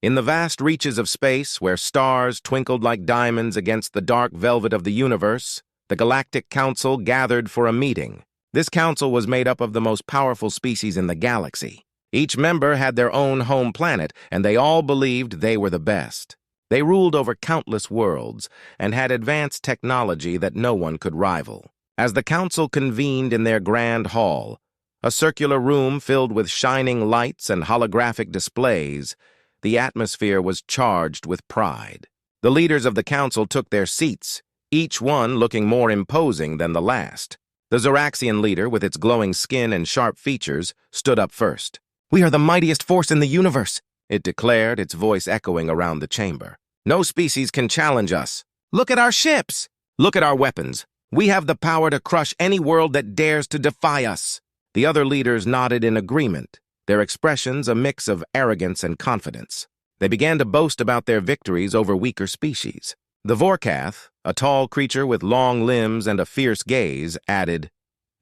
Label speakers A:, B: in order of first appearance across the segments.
A: In the vast reaches of space, where stars twinkled like diamonds against the dark velvet of the universe, the Galactic Council gathered for a meeting. This council was made up of the most powerful species in the galaxy. Each member had their own home planet, and they all believed they were the best. They ruled over countless worlds and had advanced technology that no one could rival. As the council convened in their grand hall, a circular room filled with shining lights and holographic displays, the atmosphere was charged with pride. The leaders of the council took their seats, each one looking more imposing than the last. The Zoraxian leader, with its glowing skin and sharp features, stood up first. "We are the mightiest force in the universe," it declared, its voice echoing around the chamber. "No species can challenge us. Look at our ships! Look at our weapons. We have the power to crush any world that dares to defy us." The other leaders nodded in agreement, their expressions a mix of arrogance and confidence. They began to boast about their victories over weaker species. The Vorkath, a tall creature with long limbs and a fierce gaze, added,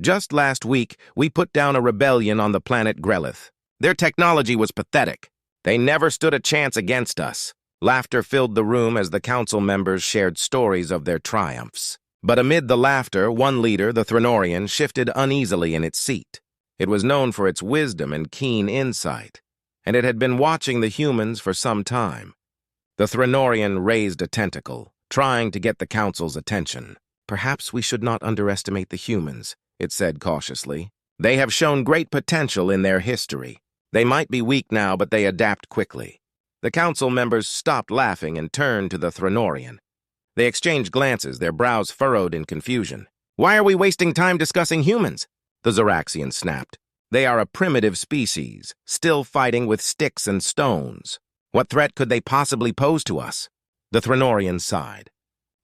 A: "Just last week, we put down a rebellion on the planet Grelith. Their technology was pathetic. They never stood a chance against us." Laughter filled the room as the council members shared stories of their triumphs. But amid the laughter, one leader, the Threnorian, shifted uneasily in its seat. It was known for its wisdom and keen insight, and it had been watching the humans for some time. The Threnorian raised a tentacle, trying to get the council's attention. "Perhaps we should not underestimate the humans," it said cautiously. "They have shown great potential in their history. They might be weak now, but they adapt quickly." The council members stopped laughing and turned to the Threnorian. They exchanged glances, their brows furrowed in confusion. "Why are we wasting time discussing humans?" the Zoraxian snapped. "They are a primitive species, still fighting with sticks and stones. What threat could they possibly pose to us?" The Threnorian sighed.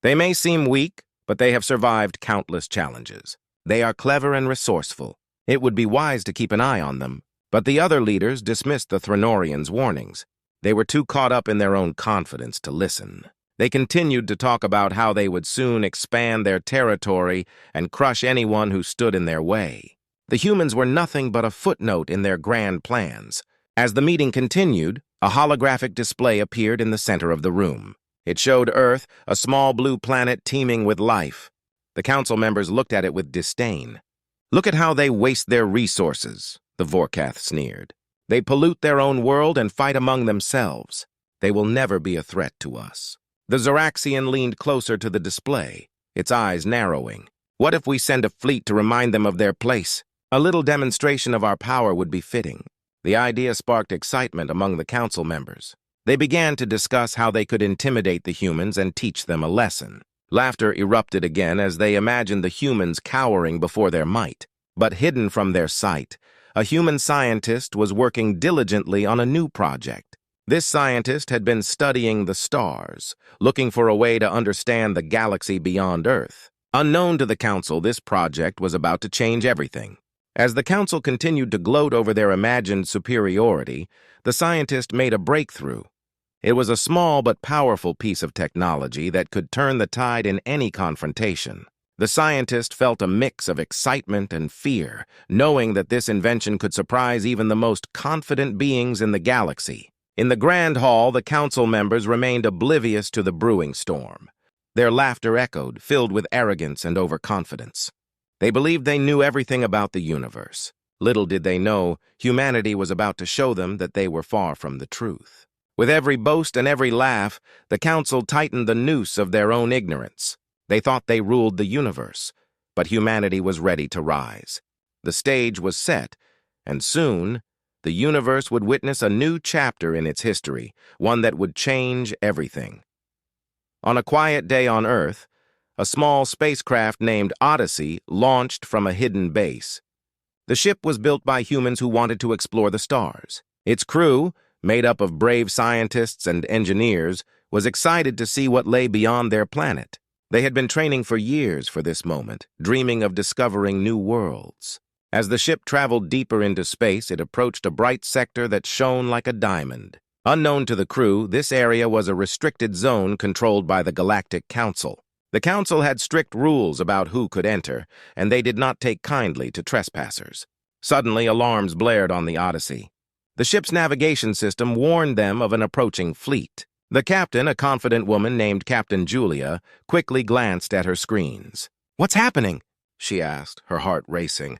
A: "They may seem weak, but they have survived countless challenges. They are clever and resourceful. It would be wise to keep an eye on them." But the other leaders dismissed the Threnorian's warnings. They were too caught up in their own confidence to listen. They continued to talk about how they would soon expand their territory and crush anyone who stood in their way. The humans were nothing but a footnote in their grand plans. As the meeting continued, a holographic display appeared in the center of the room. It showed Earth, a small blue planet teeming with life. The council members looked at it with disdain. "Look at how they waste their resources," the Vorkath sneered. "They pollute their own world and fight among themselves. They will never be a threat to us." The Zoraxian leaned closer to the display, its eyes narrowing. "What if we send a fleet to remind them of their place? A little demonstration of our power would be fitting." The idea sparked excitement among the council members. They began to discuss how they could intimidate the humans and teach them a lesson. Laughter erupted again as they imagined the humans cowering before their might. But hidden from their sight, a human scientist was working diligently on a new project. This scientist had been studying the stars, looking for a way to understand the galaxy beyond Earth. Unknown to the council, this project was about to change everything. As the council continued to gloat over their imagined superiority, the scientist made a breakthrough. It was a small but powerful piece of technology that could turn the tide in any confrontation. The scientist felt a mix of excitement and fear, knowing that this invention could surprise even the most confident beings in the galaxy. In the grand hall, the council members remained oblivious to the brewing storm. Their laughter echoed, filled with arrogance and overconfidence. They believed they knew everything about the universe. Little did they know, humanity was about to show them that they were far from the truth. With every boast and every laugh, the council tightened the noose of their own ignorance. They thought they ruled the universe, but humanity was ready to rise. The stage was set, and soon, the universe would witness a new chapter in its history, one that would change everything. On a quiet day on Earth, a small spacecraft named Odyssey launched from a hidden base. The ship was built by humans who wanted to explore the stars. Its crew, made up of brave scientists and engineers, was excited to see what lay beyond their planet. They had been training for years for this moment, dreaming of discovering new worlds. As the ship traveled deeper into space, it approached a bright sector that shone like a diamond. Unknown to the crew, this area was a restricted zone controlled by the Galactic Council. The Council had strict rules about who could enter, and they did not take kindly to trespassers. Suddenly, alarms blared on the Odyssey. The ship's navigation system warned them of an approaching fleet. The captain, a confident woman named Captain Julia, quickly glanced at her screens. "What's happening?" she asked, her heart racing.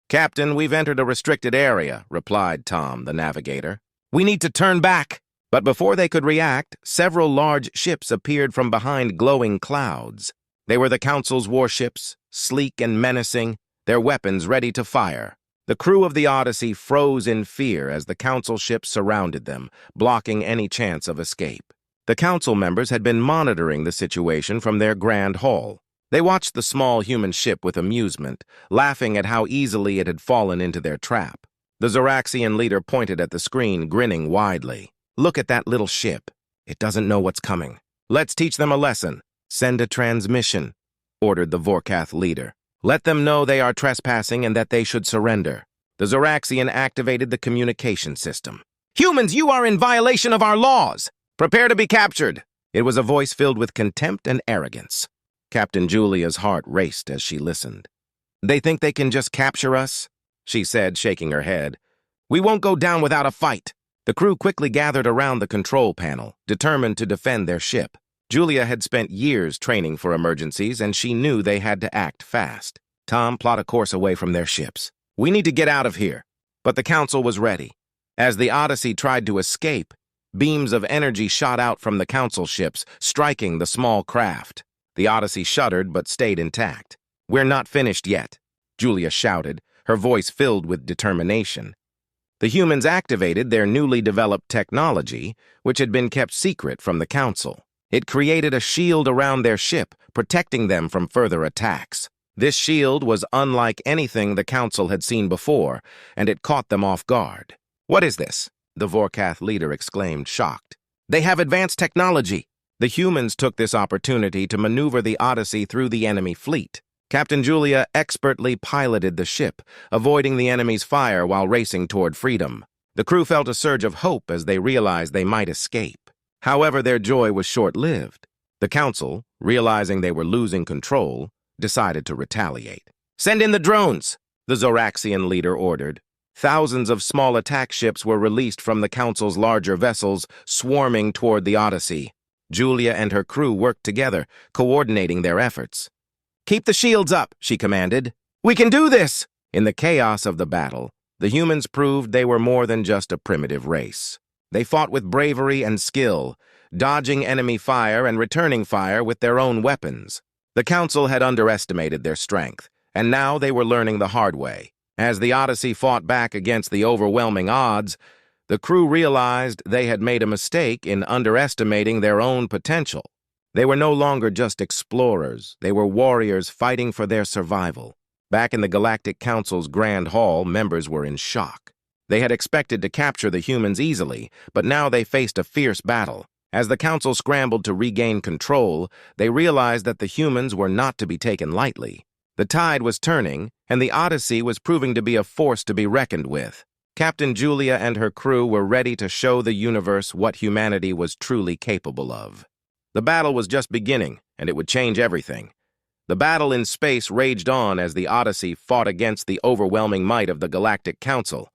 A: "Captain, we've entered a restricted area," replied Tom, the navigator. "We need to turn back." But before they could react, several large ships appeared from behind glowing clouds. They were the Council's warships, sleek and menacing, their weapons ready to fire. The crew of the Odyssey froze in fear as the Council ships surrounded them, blocking any chance of escape. The Council members had been monitoring the situation from their grand hall. They watched the small human ship with amusement, laughing at how easily it had fallen into their trap. The Zoraxian leader pointed at the screen, grinning widely. "Look at that little ship. It doesn't know what's coming. Let's teach them a lesson. Send a transmission," ordered the Vorkath leader. "Let them know they are trespassing and that they should surrender." The Zoraxian activated the communication system. "Humans, you are in violation of our laws! Prepare to be captured!" It was a voice filled with contempt and arrogance. Captain Julia's heart raced as she listened. "They think they can just capture us?" she said, shaking her head. "We won't go down without a fight." The crew quickly gathered around the control panel, determined to defend their ship. Julia had spent years training for emergencies, and she knew they had to act fast. Tom, plot a course away from their ships. "We need to get out of here." But the Council was ready. As the Odyssey tried to escape, beams of energy shot out from the Council ships, striking the small craft. The Odyssey shuddered but stayed intact. "We're not finished yet," Julia shouted, her voice filled with determination. The humans activated their newly developed technology, which had been kept secret from the Council. It created a shield around their ship, protecting them from further attacks. This shield was unlike anything the Council had seen before, and it caught them off guard. "What is this?" the Vorkath leader exclaimed, shocked. "They have advanced technology." The humans took this opportunity to maneuver the Odyssey through the enemy fleet. Captain Julia expertly piloted the ship, avoiding the enemy's fire while racing toward freedom. The crew felt a surge of hope as they realized they might escape. However, their joy was short-lived. The Council, realizing they were losing control, decided to retaliate. "Send in the drones," the Zoraxian leader ordered. Thousands of small attack ships were released from the Council's larger vessels, swarming toward the Odyssey. Julia and her crew worked together, coordinating their efforts. "Keep the shields up," she commanded. "We can do this!" In the chaos of the battle, the humans proved they were more than just a primitive race. They fought with bravery and skill, dodging enemy fire and returning fire with their own weapons. The Council had underestimated their strength, and now they were learning the hard way. As the Odyssey fought back against the overwhelming odds, the crew realized they had made a mistake in underestimating their own potential. They were no longer just explorers, they were warriors fighting for their survival. Back in the Galactic Council's Grand Hall, members were in shock. They had expected to capture the humans easily, but now they faced a fierce battle. As the Council scrambled to regain control, they realized that the humans were not to be taken lightly. The tide was turning, and the Odyssey was proving to be a force to be reckoned with. Captain Julia and her crew were ready to show the universe what humanity was truly capable of. The battle was just beginning, and it would change everything. The battle in space raged on as the Odyssey fought against the overwhelming might of the Galactic Council.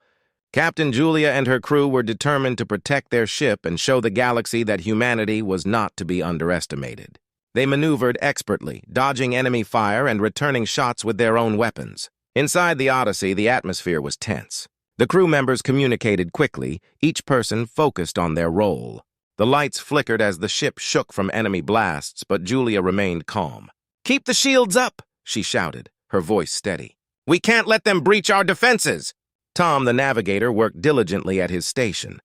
A: Captain Julia and her crew were determined to protect their ship and show the galaxy that humanity was not to be underestimated. They maneuvered expertly, dodging enemy fire and returning shots with their own weapons. Inside the Odyssey, the atmosphere was tense. The crew members communicated quickly, each person focused on their role. The lights flickered as the ship shook from enemy blasts, but Julia remained calm. "Keep the shields up," she shouted, her voice steady. "We can't let them breach our defenses." Tom, the navigator, worked diligently at his station.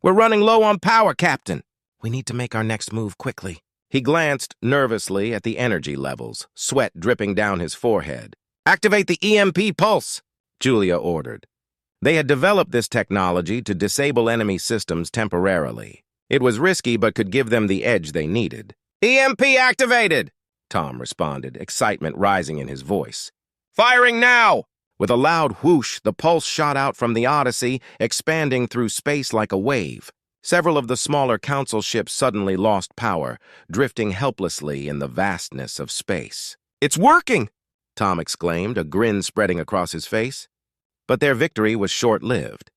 A: "We're running low on power, Captain." "We need to make our next move quickly." He glanced nervously at the energy levels, sweat dripping down his forehead. "Activate the EMP pulse," Julia ordered. They had developed this technology to disable enemy systems temporarily. It was risky but could give them the edge they needed. "EMP activated," Tom responded, excitement rising in his voice. "Firing now!" With a loud whoosh, the pulse shot out from the Odyssey, expanding through space like a wave. Several of the smaller Council ships suddenly lost power, drifting helplessly in the vastness of space. "It's working!" Tom exclaimed, a grin spreading across his face. But their victory was short-lived.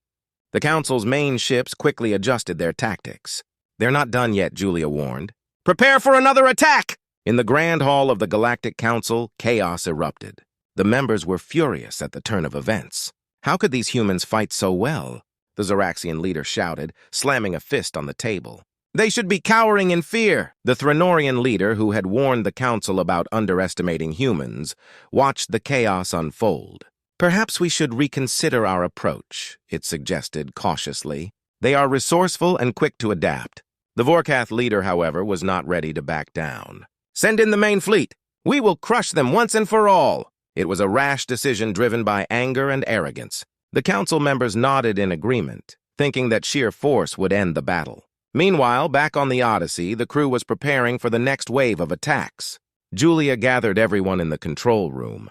A: The Council's main ships quickly adjusted their tactics. "They're not done yet," Julia warned. "Prepare for another attack!" In the Grand Hall of the Galactic Council, chaos erupted. The members were furious at the turn of events. How could these humans fight so well? The Zoraxian leader shouted, slamming a fist on the table. "They should be cowering in fear." The Threnorian leader, who had warned the Council about underestimating humans, watched the chaos unfold. "Perhaps we should reconsider our approach," it suggested cautiously. "They are resourceful and quick to adapt." The Vorkath leader, however, was not ready to back down. "Send in the main fleet. We will crush them once and for all." It was a rash decision driven by anger and arrogance. The council members nodded in agreement, thinking that sheer force would end the battle. Meanwhile, back on the Odyssey, the crew was preparing for the next wave of attacks. Julia gathered everyone in the control room.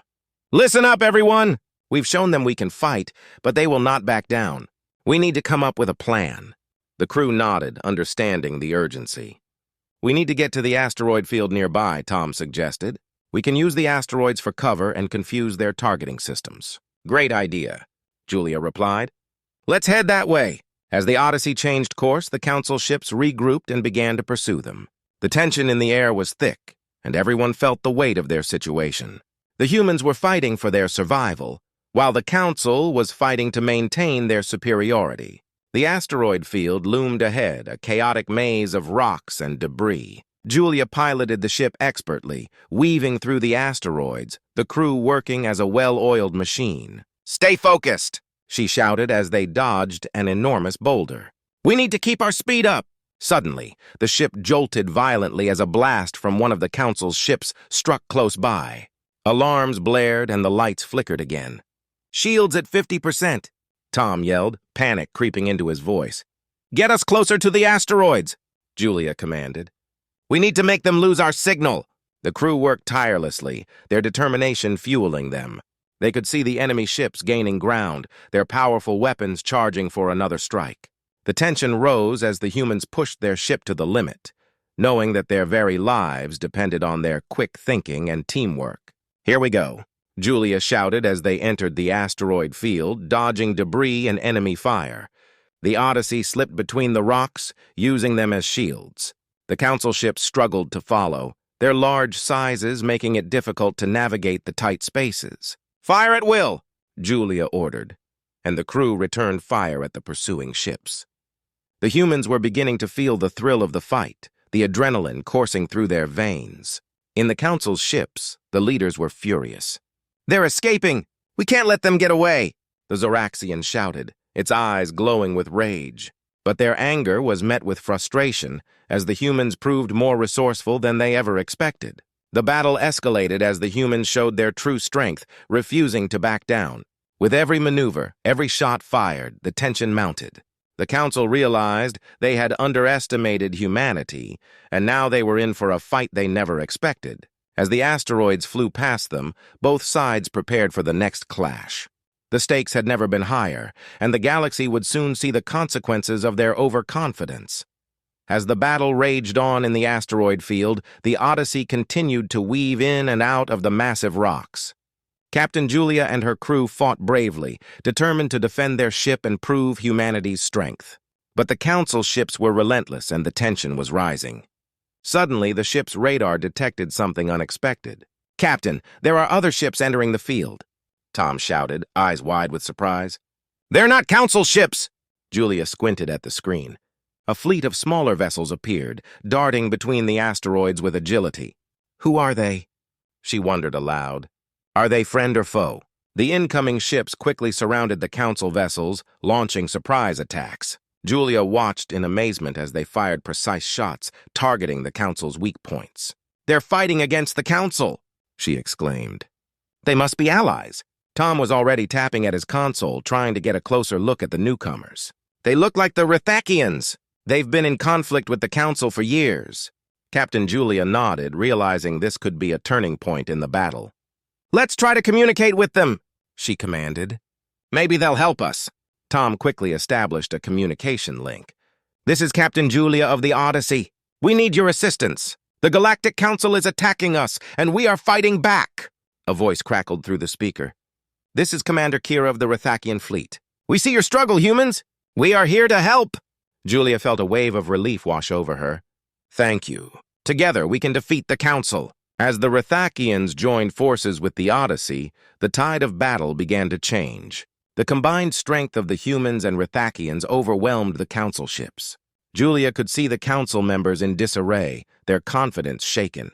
A: "Listen up, everyone! We've shown them we can fight, but they will not back down. We need to come up with a plan." The crew nodded, understanding the urgency. "We need to get to the asteroid field nearby," Tom suggested. "We can use the asteroids for cover and confuse their targeting systems." "Great idea," Julia replied. "Let's head that way." As the Odyssey changed course, the Council ships regrouped and began to pursue them. The tension in the air was thick, and everyone felt the weight of their situation. The humans were fighting for their survival, while the Council was fighting to maintain their superiority. The asteroid field loomed ahead, a chaotic maze of rocks and debris. Julia piloted the ship expertly, weaving through the asteroids, the crew working as a well-oiled machine. "Stay focused!" she shouted as they dodged an enormous boulder. "We need to keep our speed up!" Suddenly, the ship jolted violently as a blast from one of the Council's ships struck close by. Alarms blared and the lights flickered again. "Shields at 50%, Tom yelled, panic creeping into his voice. "Get us closer to the asteroids," Julia commanded. "We need to make them lose our signal." The crew worked tirelessly, their determination fueling them. They could see the enemy ships gaining ground, their powerful weapons charging for another strike. The tension rose as the humans pushed their ship to the limit, knowing that their very lives depended on their quick thinking and teamwork. "Here we go," Julia shouted as they entered the asteroid field, dodging debris and enemy fire. The Odyssey slipped between the rocks, using them as shields. The Council ships struggled to follow, their large sizes making it difficult to navigate the tight spaces. "Fire at will," Julia ordered, and the crew returned fire at the pursuing ships. The humans were beginning to feel the thrill of the fight, the adrenaline coursing through their veins. In the Council's ships, the leaders were furious. "They're escaping! We can't let them get away!" the Zoraxian shouted, its eyes glowing with rage. But their anger was met with frustration as the humans proved more resourceful than they ever expected. The battle escalated as the humans showed their true strength, refusing to back down. With every maneuver, every shot fired, the tension mounted. The Council realized they had underestimated humanity, and now they were in for a fight they never expected. As the asteroids flew past them, both sides prepared for the next clash. The stakes had never been higher, and the galaxy would soon see the consequences of their overconfidence. As the battle raged on in the asteroid field, the Odyssey continued to weave in and out of the massive rocks. Captain Julia and her crew fought bravely, determined to defend their ship and prove humanity's strength. But the Council ships were relentless and the tension was rising. Suddenly, the ship's radar detected something unexpected. "Captain, there are other ships entering the field," Tom shouted, eyes wide with surprise. "They're not Council ships!" Julia squinted at the screen. A fleet of smaller vessels appeared, darting between the asteroids with agility. "Who are they?" she wondered aloud. "Are they friend or foe?" The incoming ships quickly surrounded the Council vessels, launching surprise attacks. Julia watched in amazement as they fired precise shots, targeting the Council's weak points. "They're fighting against the Council!" she exclaimed. "They must be allies." Tom was already tapping at his console, trying to get a closer look at the newcomers. "They look like the Rithakians. They've been in conflict with the Council for years." Captain Julia nodded, realizing this could be a turning point in the battle. "Let's try to communicate with them," she commanded. "Maybe they'll help us." Tom quickly established a communication link. "This is Captain Julia of the Odyssey. We need your assistance. The Galactic Council is attacking us, and we are fighting back." A voice crackled through the speaker. "This is Commander Kira of the Rithakian fleet. We see your struggle, humans. We are here to help! Julia felt a wave of relief wash over her. Thank you. Together we can defeat the Council. As the Rithakians joined forces with the Odyssey, the tide of battle began to change. The combined strength of the humans and Rithakians overwhelmed the Council ships. Julia could see the Council members in disarray, their confidence shaken.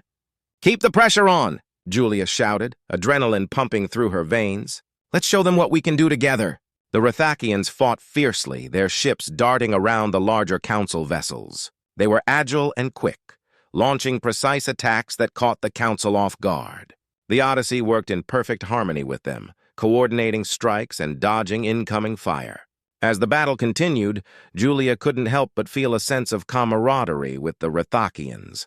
A: Keep the pressure on, Julia shouted, adrenaline pumping through her veins. Let's show them what we can do together. The Rithakians fought fiercely, their ships darting around the larger Council vessels. They were agile and quick, launching precise attacks that caught the Council off guard. The Odyssey worked in perfect harmony with them, coordinating strikes and dodging incoming fire. As the battle continued, Julia couldn't help but feel a sense of camaraderie with the Rithakians.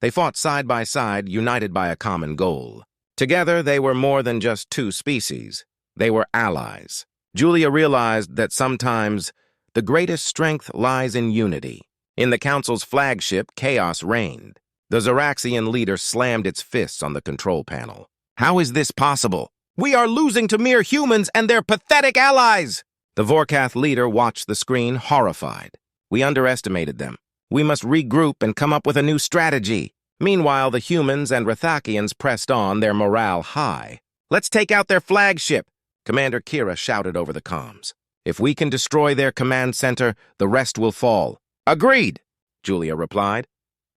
A: They fought side by side, united by a common goal. Together, they were more than just two species. They were allies. Julia realized that sometimes the greatest strength lies in unity. In the Council's flagship, chaos reigned. The Zeraxian leader slammed its fists on the control panel. How is this possible? We are losing to mere humans and their pathetic allies! The Vorkath leader watched the screen, horrified. We underestimated them. We must regroup and come up with a new strategy. Meanwhile, the humans and Rithakians pressed on, their morale high. Let's take out their flagship, Commander Kira shouted over the comms. If we can destroy their command center, the rest will fall. Agreed, Julia replied.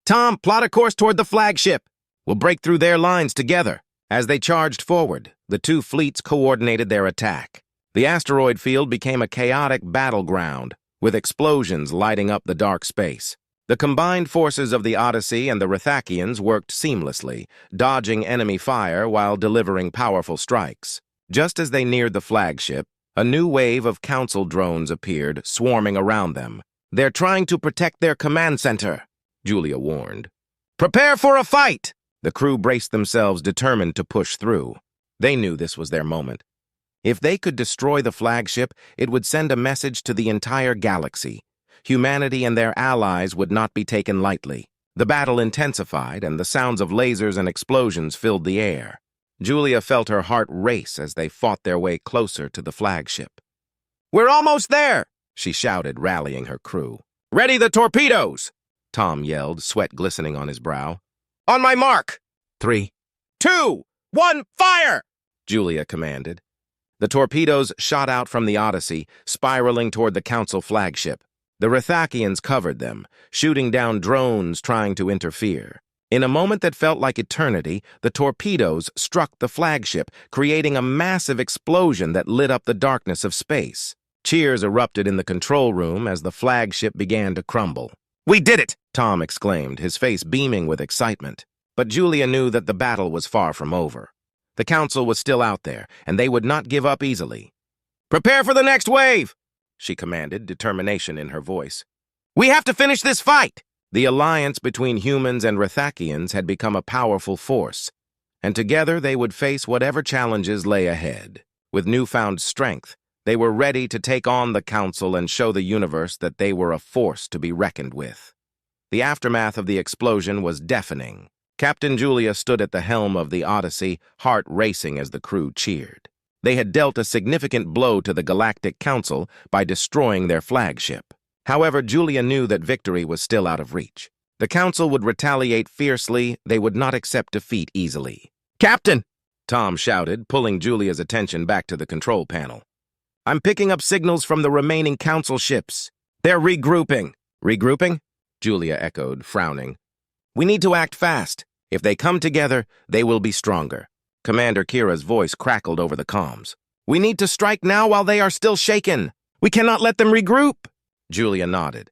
A: Tom, plot a course toward the flagship. We'll break through their lines together. As they charged forward, the two fleets coordinated their attack. The asteroid field became a chaotic battleground, with explosions lighting up the dark space. The combined forces of the Odyssey and the Rithakians worked seamlessly, dodging enemy fire while delivering powerful strikes. Just as they neared the flagship, a new wave of Council drones appeared, swarming around them. They're trying to protect their command center, Julia warned. Prepare for a fight! The crew braced themselves, determined to push through. They knew this was their moment. If they could destroy the flagship, it would send a message to the entire galaxy. Humanity and their allies would not be taken lightly. The battle intensified, and the sounds of lasers and explosions filled the air. Julia felt her heart race as they fought their way closer to the flagship. We're almost there, she shouted, rallying her crew. Ready the torpedoes! Tom yelled, sweat glistening on his brow. On my mark! 3, 2, 1, fire! Julia commanded. The torpedoes shot out from the Odyssey, spiraling toward the Council flagship. The Rithakians covered them, shooting down drones trying to interfere. In a moment that felt like eternity, the torpedoes struck the flagship, creating a massive explosion that lit up the darkness of space. Cheers erupted in the control room as the flagship began to crumble. We did it! Tom exclaimed, his face beaming with excitement. But Julia knew that the battle was far from over. The Council was still out there, and they would not give up easily. Prepare for the next wave, she commanded, determination in her voice. We have to finish this fight! The alliance between humans and Rithakians had become a powerful force, and together they would face whatever challenges lay ahead. With newfound strength, they were ready to take on the Council and show the universe that they were a force to be reckoned with. The aftermath of the explosion was deafening. Captain Julia stood at the helm of the Odyssey, heart racing as the crew cheered. They had dealt a significant blow to the Galactic Council by destroying their flagship. However, Julia knew that victory was still out of reach. The Council would retaliate fiercely. They would not accept defeat easily. Captain! Tom shouted, pulling Julia's attention back to the control panel. I'm picking up signals from the remaining Council ships. They're regrouping. Regrouping? Julia echoed, frowning. We need to act fast. If they come together, they will be stronger. Commander Kira's voice crackled over the comms. We need to strike now while they are still shaken. We cannot let them regroup. Julia nodded.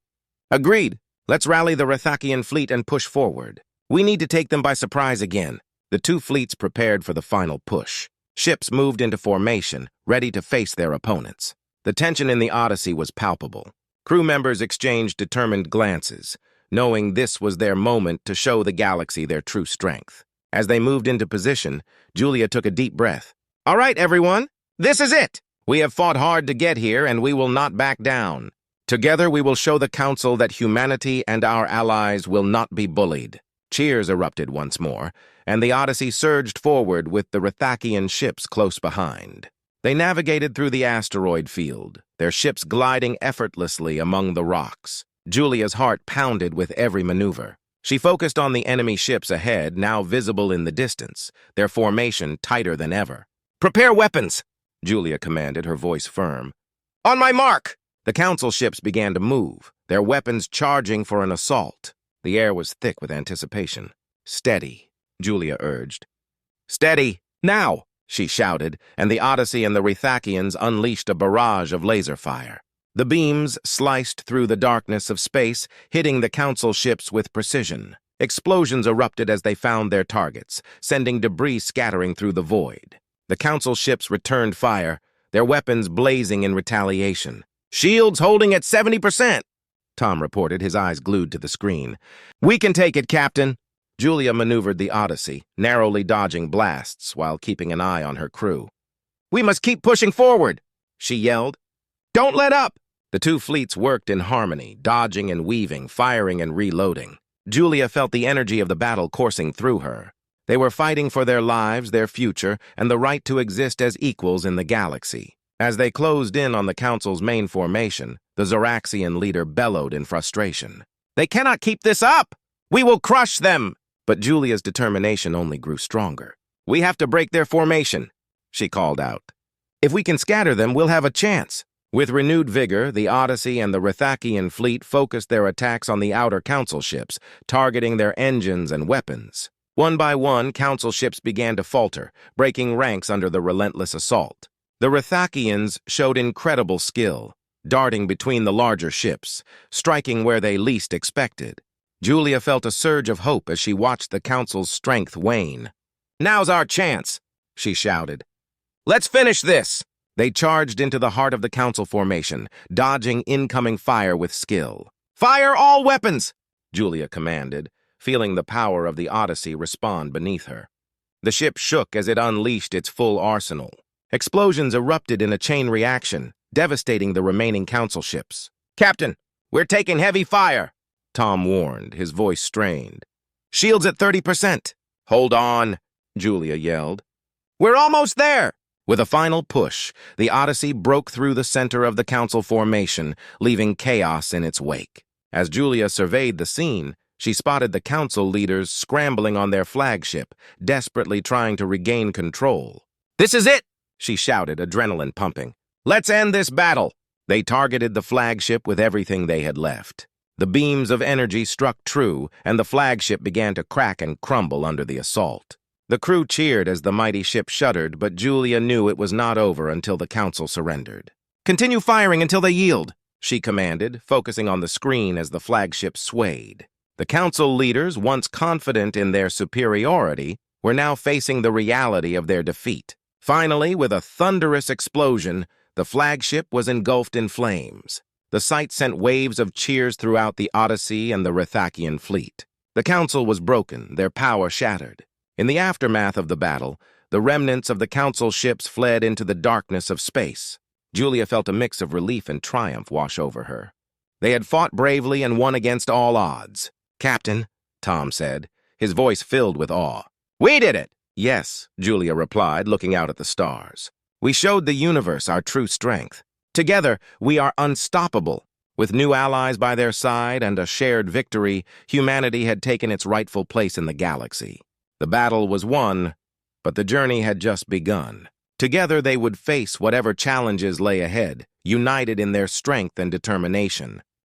A: Agreed. Let's rally the Rithakian fleet and push forward. We need to take them by surprise again. The two fleets prepared for the final push. Ships moved into formation, ready to face their opponents. The tension in the Odyssey was palpable. Crew members exchanged determined glances, knowing this was their moment to show the galaxy their true strength. As they moved into position, Julia took a deep breath. All right, everyone, this is it. We have fought hard to get here, and we will not back down. Together, we will show the Council that humanity and our allies will not be bullied. Cheers erupted once more, and the Odyssey surged forward with the Rithakian ships close behind. They navigated through the asteroid field, their ships gliding effortlessly among the rocks. Julia's heart pounded with every maneuver. She focused on the enemy ships ahead, now visible in the distance, their formation tighter than ever. "Prepare weapons!" Julia commanded, her voice firm. "On my mark!" The council ships began to move, their weapons charging for an assault. The air was thick with anticipation. "Steady," Julia urged. "Steady, now!" she shouted, and the Odyssey and the Rithakians unleashed a barrage of laser fire. The beams sliced through the darkness of space, hitting the council ships with precision. Explosions erupted as they found their targets, sending debris scattering through the void. The council ships returned fire, their weapons blazing in retaliation. "Shields holding at 70%, Tom reported, his eyes glued to the screen. "We can take it, Captain." Julia maneuvered the Odyssey, narrowly dodging blasts while keeping an eye on her crew. "We must keep pushing forward," she yelled. "Don't let up!" The two fleets worked in harmony, dodging and weaving, firing and reloading. Julia felt the energy of the battle coursing through her. They were fighting for their lives, their future, and the right to exist as equals in the galaxy. As they closed in on the Council's main formation, the Zoraxian leader bellowed in frustration. "They cannot keep this up! We will crush them!" But Julia's determination only grew stronger. "We have to break their formation," she called out. "If we can scatter them, we'll have a chance." With renewed vigor, the Odyssey and the Rithakian fleet focused their attacks on the outer council ships, targeting their engines and weapons. One by one, council ships began to falter, breaking ranks under the relentless assault. The Rithakians showed incredible skill, darting between the larger ships, striking where they least expected. Julia felt a surge of hope as she watched the council's strength wane. "Now's our chance," she shouted. "Let's finish this!" They charged into the heart of the council formation, dodging incoming fire with skill. "Fire all weapons!" Julia commanded, feeling the power of the Odyssey respond beneath her. The ship shook as it unleashed its full arsenal. Explosions erupted in a chain reaction, devastating the remaining council ships. "Captain, we're taking heavy fire," Tom warned, his voice strained. "Shields at 30%. "Hold on," Julia yelled. "We're almost there!" With a final push, the Odyssey broke through the center of the council formation, leaving chaos in its wake. As Julia surveyed the scene, she spotted the council leaders scrambling on their flagship, desperately trying to regain control. "This is it!" she shouted, adrenaline pumping. "Let's end this battle!" They targeted the flagship with everything they had left. The beams of energy struck true, and the flagship began to crack and crumble under the assault. The crew cheered as the mighty ship shuddered, but Julia knew it was not over until the council surrendered. "Continue firing until they yield," she commanded, focusing on the screen as the flagship swayed. The council leaders, once confident in their superiority, were now facing the reality of their defeat. Finally, with a thunderous explosion, the flagship was engulfed in flames. The sight sent waves of cheers throughout the Odyssey and the Rithakian fleet. The council was broken, their power shattered. In the aftermath of the battle, the remnants of the council ships fled into the darkness of space. Julia felt a mix of relief and triumph wash over her. They had fought bravely and won against all odds. "Captain," Tom said, his voice filled with awe. "We did it!" "Yes," Julia replied, looking out at the stars. "We showed the universe our true strength. Together, we are unstoppable." With new allies by their side and a shared victory, humanity had taken its rightful place in the galaxy. The battle was won, but the journey had just begun. Together they would face whatever challenges lay ahead, united in their strength and determination.